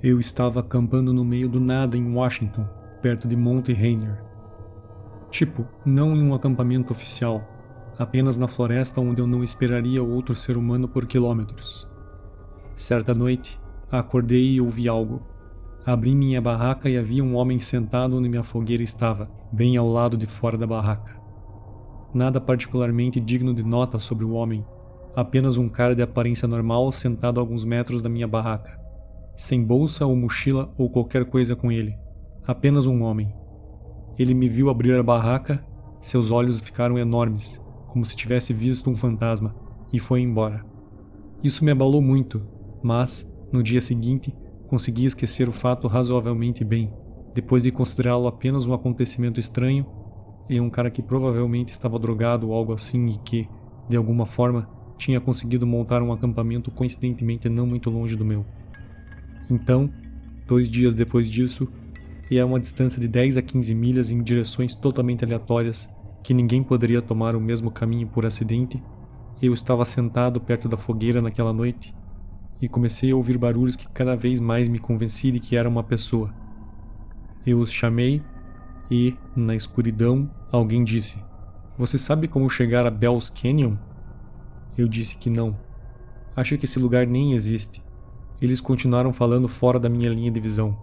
Eu estava acampando no meio do nada em Washington, perto de Monte Rainier. Tipo, não em um acampamento oficial, apenas na floresta onde eu não esperaria outro ser humano por quilômetros. Certa noite, acordei e ouvi algo. Abri minha barraca e havia um homem sentado onde minha fogueira estava, bem ao lado de fora da barraca. Nada particularmente digno de nota sobre o homem, apenas um cara de aparência normal sentado a alguns metros da minha barraca. Sem bolsa ou mochila ou qualquer coisa com ele. Apenas um homem. Ele me viu abrir a barraca, seus olhos ficaram enormes, como se tivesse visto um fantasma, e foi embora. Isso me abalou muito, mas, no dia seguinte, consegui esquecer o fato razoavelmente bem, depois de considerá-lo apenas um acontecimento estranho e um cara que provavelmente estava drogado ou algo assim e que, de alguma forma, tinha conseguido montar um acampamento coincidentemente não muito longe do meu. Então, 2 dias depois disso, e a uma distância de 10 a 15 milhas em direções totalmente aleatórias, que ninguém poderia tomar o mesmo caminho por acidente, eu estava sentado perto da fogueira naquela noite e comecei a ouvir barulhos que cada vez mais me convenci de que era uma pessoa. Eu os chamei e, na escuridão, alguém disse: "Você sabe como chegar a Bell's Canyon?" Eu disse que não. Acho que esse lugar nem existe. Eles continuaram falando fora da minha linha de visão.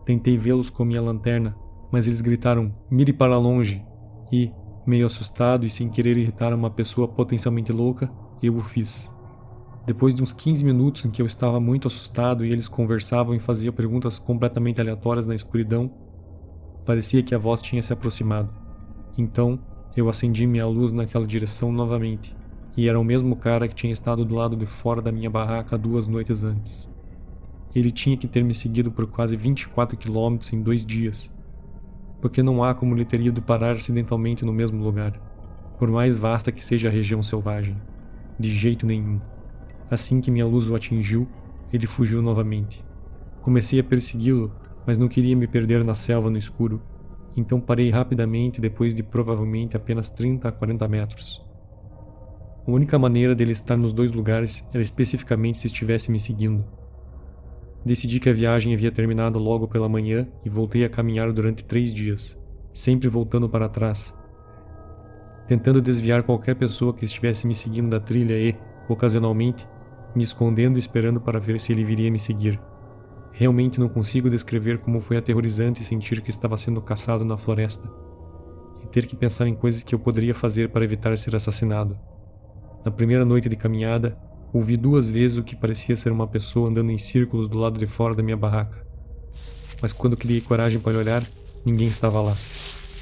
Tentei vê-los com minha lanterna, mas eles gritaram: "Mire para longe!" E, meio assustado e sem querer irritar uma pessoa potencialmente louca, eu o fiz. Depois de uns 15 minutos em que eu estava muito assustado e eles conversavam e faziam perguntas completamente aleatórias na escuridão, parecia que a voz tinha se aproximado. Então, eu acendi minha luz naquela direção novamente, e era o mesmo cara que tinha estado do lado de fora da minha barraca 2 noites antes. Ele tinha que ter me seguido por quase 24 quilômetros em 2 dias, porque não há como ele ter ido parar acidentalmente no mesmo lugar, por mais vasta que seja a região selvagem. De jeito nenhum. Assim que minha luz o atingiu, ele fugiu novamente. Comecei a persegui-lo, mas não queria me perder na selva no escuro, então parei rapidamente depois de provavelmente apenas 30 a 40 metros. A única maneira dele estar nos 2 lugares era especificamente se estivesse me seguindo. Decidi que a viagem havia terminado logo pela manhã e voltei a caminhar durante 3 dias, sempre voltando para trás, tentando desviar qualquer pessoa que estivesse me seguindo da trilha e, ocasionalmente, me escondendo e esperando para ver se ele viria me seguir. Realmente não consigo descrever como foi aterrorizante sentir que estava sendo caçado na floresta e ter que pensar em coisas que eu poderia fazer para evitar ser assassinado. Na primeira noite de caminhada, ouvi 2 vezes o que parecia ser uma pessoa andando em círculos do lado de fora da minha barraca. Mas quando criei coragem para olhar, ninguém estava lá.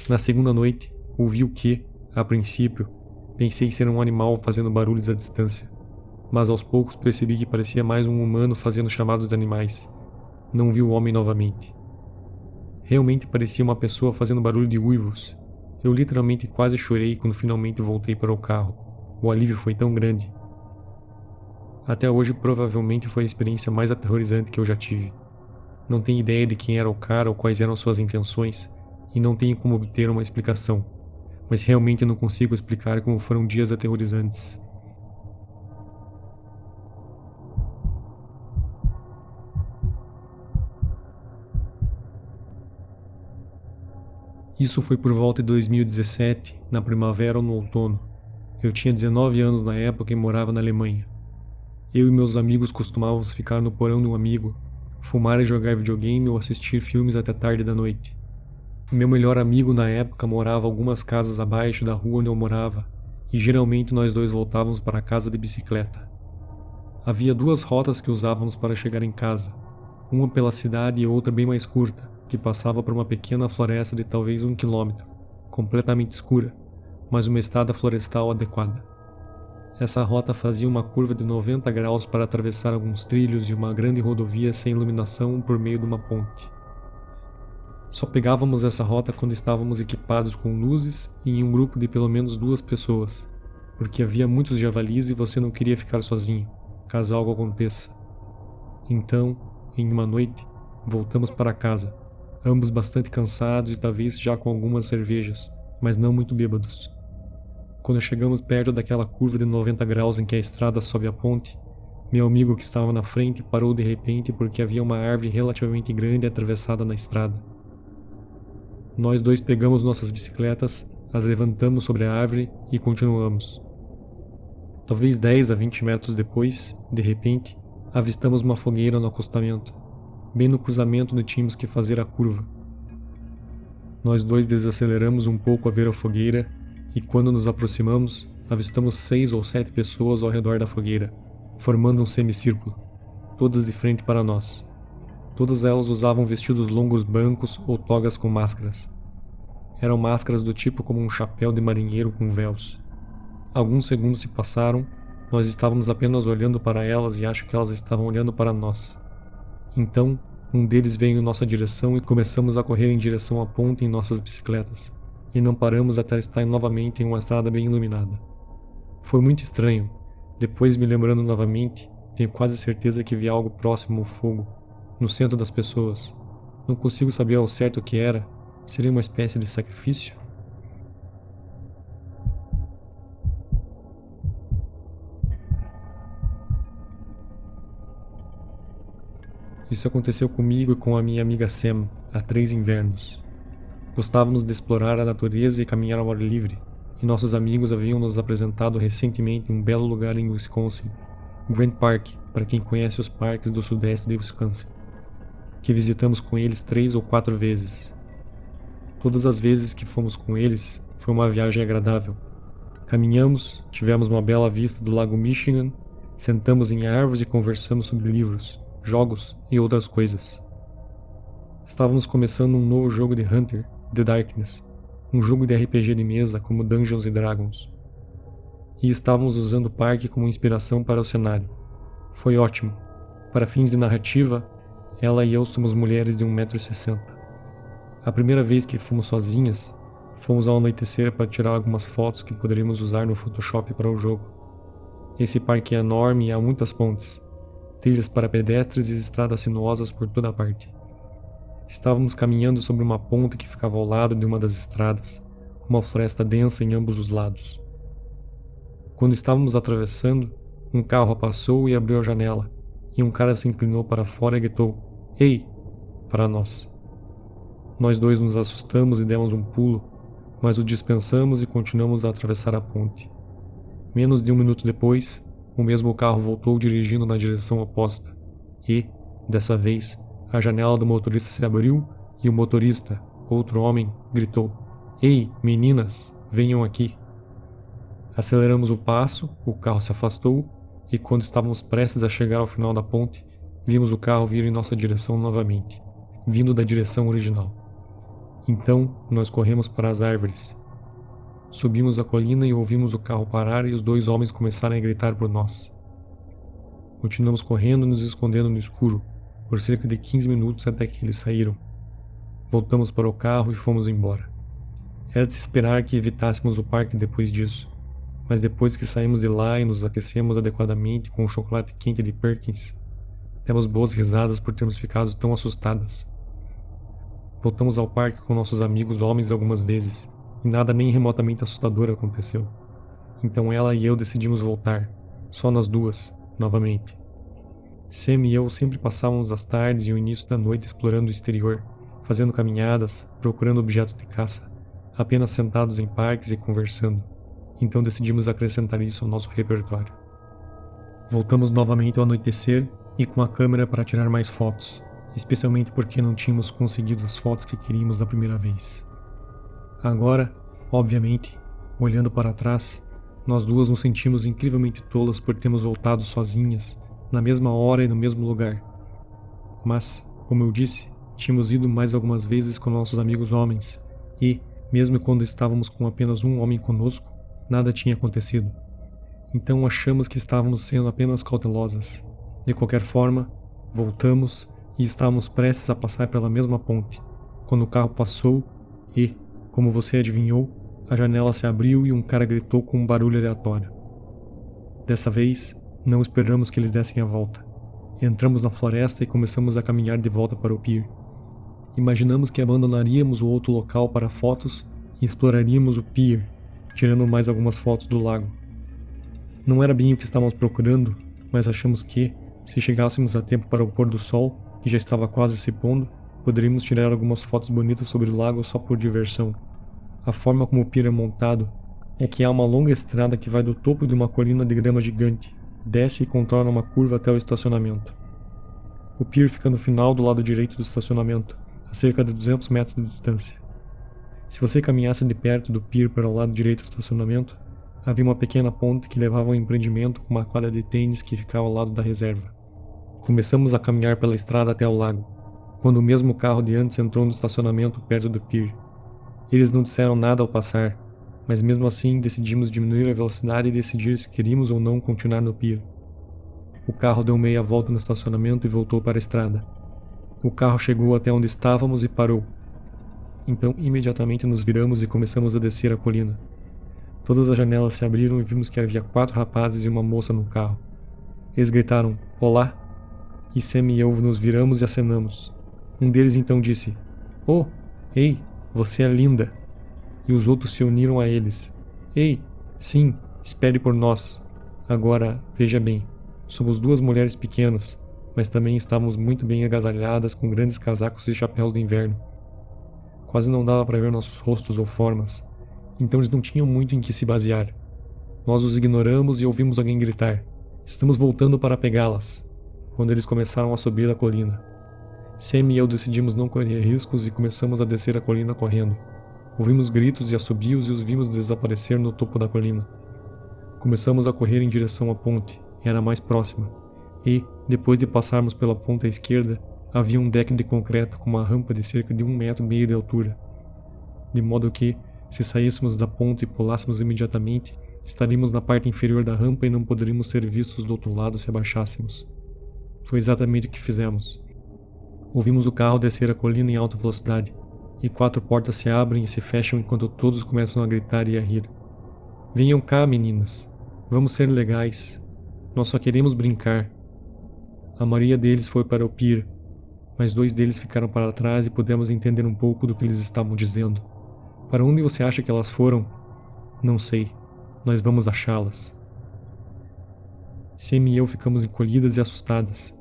Na segunda noite, ouvi o que, a princípio, pensei ser um animal fazendo barulhos à distância. Mas aos poucos percebi que parecia mais um humano fazendo chamados de animais. Não vi o homem novamente. Realmente parecia uma pessoa fazendo barulho de uivos. Eu literalmente quase chorei quando finalmente voltei para o carro. O alívio foi tão grande. Até hoje provavelmente foi a experiência mais aterrorizante que eu já tive. Não tenho ideia de quem era o cara ou quais eram suas intenções, e não tenho como obter uma explicação, mas realmente não consigo explicar como foram dias aterrorizantes. Isso foi por volta de 2017, na primavera ou no outono. Eu tinha 19 anos na época e morava na Alemanha. Eu e meus amigos costumávamos ficar no porão de um amigo, fumar e jogar videogame ou assistir filmes até tarde da noite. Meu melhor amigo na época morava algumas casas abaixo da rua onde eu morava, e geralmente nós dois voltávamos para casa de bicicleta. Havia 2 rotas que usávamos para chegar em casa, uma pela cidade e outra bem mais curta, que passava por uma pequena floresta de talvez 1 quilômetro, completamente escura, mas uma estrada florestal adequada. Essa rota fazia uma curva de 90 graus para atravessar alguns trilhos e uma grande rodovia sem iluminação por meio de uma ponte. Só pegávamos essa rota quando estávamos equipados com luzes e em um grupo de pelo menos 2 pessoas, porque havia muitos javalis e você não queria ficar sozinho, caso algo aconteça. Então, em uma noite, voltamos para casa, ambos bastante cansados e talvez já com algumas cervejas, mas não muito bêbados. Quando chegamos perto daquela curva de 90 graus em que a estrada sobe a ponte, Meu amigo que estava na frente parou de repente porque havia uma árvore relativamente grande atravessada na estrada. Nós dois pegamos nossas bicicletas, as levantamos sobre a árvore e continuamos. Talvez 10 a 20 metros depois, de repente, avistamos uma fogueira no acostamento, bem no cruzamento onde tínhamos que fazer a curva. Nós dois desaceleramos um pouco a ver a fogueira e quando nos aproximamos, avistamos 6 ou 7 pessoas ao redor da fogueira, formando um semicírculo, todas de frente para nós. Todas elas usavam vestidos longos brancos ou togas com máscaras. Eram máscaras do tipo como um chapéu de marinheiro com véus. Alguns segundos se passaram, nós estávamos apenas olhando para elas e acho que elas estavam olhando para nós. Então, um deles veio em nossa direção e começamos a correr em direção à ponte em nossas bicicletas, e não paramos até estar novamente em uma estrada bem iluminada. Foi muito estranho. Depois, me lembrando novamente, tenho quase certeza que vi algo próximo ao fogo, no centro das pessoas. Não consigo saber ao certo o que era. Seria uma espécie de sacrifício? Isso aconteceu comigo e com a minha amiga Sam há 3 invernos. Gostávamos de explorar a natureza e caminhar ao ar livre, e nossos amigos haviam nos apresentado recentemente um belo lugar em Wisconsin, Grant Park, para quem conhece os parques do sudeste de Wisconsin, que visitamos com eles 3 ou 4 vezes. Todas as vezes que fomos com eles, foi uma viagem agradável. Caminhamos, tivemos uma bela vista do lago Michigan, sentamos em árvores e conversamos sobre livros, jogos e outras coisas. Estávamos começando um novo jogo de Hunter, The Darkness, um jogo de RPG de mesa como Dungeons & Dragons. E estávamos usando o parque como inspiração para o cenário. Foi ótimo. Para fins de narrativa, ela e eu somos mulheres de 1,60 m. A primeira vez que fomos sozinhas, fomos ao anoitecer para tirar algumas fotos que poderíamos usar no Photoshop para o jogo. Esse parque é enorme e há muitas pontes, trilhas para pedestres e estradas sinuosas por toda parte. Estávamos caminhando sobre uma ponte que ficava ao lado de uma das estradas, com uma floresta densa em ambos os lados. Quando estávamos atravessando, um carro passou e abriu a janela, e um cara se inclinou para fora e gritou: "Ei!" para nós. Nós dois nos assustamos e demos um pulo, mas o dispensamos e continuamos a atravessar a ponte. Menos de 1 minuto depois, o mesmo carro voltou dirigindo na direção oposta, e, dessa vez, a janela do motorista se abriu e o motorista, outro homem, gritou: "Ei, meninas, venham aqui!" Aceleramos o passo, o carro se afastou, e quando estávamos prestes a chegar ao final da ponte, vimos o carro vir em nossa direção novamente, vindo da direção original. Então, nós corremos para as árvores. Subimos a colina e ouvimos o carro parar e os 2 homens começarem a gritar por nós. Continuamos correndo e nos escondendo no escuro, por cerca de 15 minutos até que eles saíram. Voltamos para o carro e fomos embora. Era de se esperar que evitássemos o parque depois disso, mas depois que saímos de lá e nos aquecemos adequadamente com o chocolate quente de Perkins, demos boas risadas por termos ficado tão assustadas. Voltamos ao parque com nossos amigos homens algumas vezes, e nada nem remotamente assustador aconteceu. Então ela e eu decidimos voltar, só nós duas, novamente. Sam e eu sempre passávamos as tardes e o início da noite explorando o exterior, fazendo caminhadas, procurando objetos de caça, apenas sentados em parques e conversando. Então decidimos acrescentar isso ao nosso repertório. Voltamos novamente ao anoitecer e com a câmera para tirar mais fotos, especialmente porque não tínhamos conseguido as fotos que queríamos da primeira vez. Agora, obviamente, olhando para trás, nós duas nos sentimos incrivelmente tolas por termos voltado sozinhas, na mesma hora e no mesmo lugar. Mas, como eu disse, tínhamos ido mais algumas vezes com nossos amigos homens, e, mesmo quando estávamos com apenas um homem conosco, nada tinha acontecido. Então achamos que estávamos sendo apenas cautelosas. De qualquer forma, voltamos e estávamos prestes a passar pela mesma ponte, quando o carro passou e, como você adivinhou, a janela se abriu e um cara gritou com um barulho aleatório. Dessa vez, não esperamos que eles dessem a volta. Entramos na floresta e começamos a caminhar de volta para o pier. Imaginamos que abandonaríamos o outro local para fotos e exploraríamos o pier, tirando mais algumas fotos do lago. Não era bem o que estávamos procurando, mas achamos que, se chegássemos a tempo para o pôr do sol, que já estava quase se pondo, poderíamos tirar algumas fotos bonitas sobre o lago só por diversão. A forma como o pier é montado é que há uma longa estrada que vai do topo de uma colina de grama gigante, desce e contorna uma curva até o estacionamento. O pier fica no final do lado direito do estacionamento, a cerca de 200 metros de distância. Se você caminhasse de perto do pier para o lado direito do estacionamento, havia uma pequena ponte que levava ao empreendimento com uma quadra de tênis que ficava ao lado da reserva. Começamos a caminhar pela estrada até o lago, quando o mesmo carro de antes entrou no estacionamento perto do pier. Eles não disseram nada ao passar, mas mesmo assim decidimos diminuir a velocidade e decidir se queríamos ou não continuar no pier. O carro deu meia volta no estacionamento e voltou para a estrada. O carro chegou até onde estávamos e parou. Então imediatamente nos viramos e começamos a descer a colina. Todas as janelas se abriram e vimos que havia 4 rapazes e uma moça no carro. Eles gritaram, "Olá!" E Sam e eu nos viramos e acenamos. Um deles então disse, "Oh, ei, você é linda!" E os outros se uniram a eles. "Ei, sim, espere por nós. Agora, veja bem, somos 2 mulheres pequenas, mas também estávamos muito bem agasalhadas com grandes casacos e chapéus de inverno. Quase não dava para ver nossos rostos ou formas, então eles não tinham muito em que se basear. Nós os ignoramos e ouvimos alguém gritar, "Estamos voltando para pegá-las", quando eles começaram a subir a colina. Sam e eu decidimos não correr riscos e começamos a descer a colina correndo. Ouvimos gritos e assobios e os vimos desaparecer no topo da colina. Começamos a correr em direção à ponte, era a mais próxima, e, depois de passarmos pela ponta à esquerda, havia um deck de concreto com uma rampa de cerca de 1,5 metros de altura. De modo que, se saíssemos da ponte e pulássemos imediatamente, estaríamos na parte inferior da rampa e não poderíamos ser vistos do outro lado se abaixássemos. Foi exatamente o que fizemos. Ouvimos o carro descer a colina em alta velocidade, e 4 portas se abrem e se fecham enquanto todos começam a gritar e a rir. "Venham cá, meninas. Vamos ser legais. Nós só queremos brincar." A maioria deles foi para o pier, mas 2 deles ficaram para trás e pudemos entender um pouco do que eles estavam dizendo. "Para onde você acha que elas foram?" "Não sei. Nós vamos achá-las." Sam e eu ficamos encolhidas e assustadas,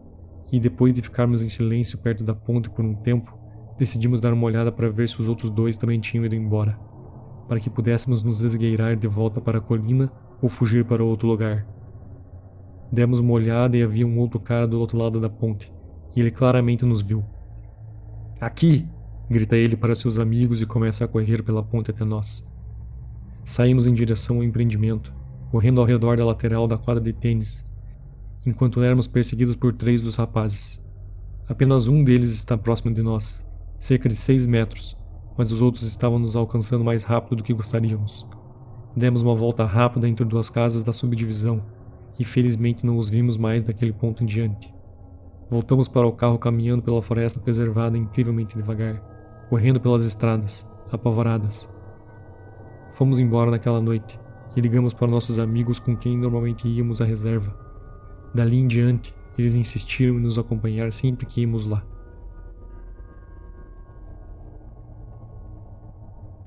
e depois de ficarmos em silêncio perto da ponte por um tempo, decidimos dar uma olhada para ver se os outros 2 também tinham ido embora, para que pudéssemos nos esgueirar de volta para a colina ou fugir para outro lugar. Demos uma olhada e havia um outro cara do outro lado da ponte, e ele claramente nos viu. "Aqui!" grita ele para seus amigos e começa a correr pela ponte até nós. Saímos em direção ao empreendimento, correndo ao redor da lateral da quadra de tênis, enquanto éramos perseguidos por 3 dos rapazes. Apenas um deles está próximo de nós, cerca de 6 metros, mas os outros estavam nos alcançando mais rápido do que gostaríamos. Demos uma volta rápida entre 2 casas da subdivisão, e felizmente não os vimos mais daquele ponto em diante. Voltamos para o carro caminhando pela floresta preservada incrivelmente devagar, correndo pelas estradas, apavoradas. Fomos embora naquela noite, e ligamos para nossos amigos com quem normalmente íamos à reserva. Dali em diante, eles insistiram em nos acompanhar sempre que íamos lá.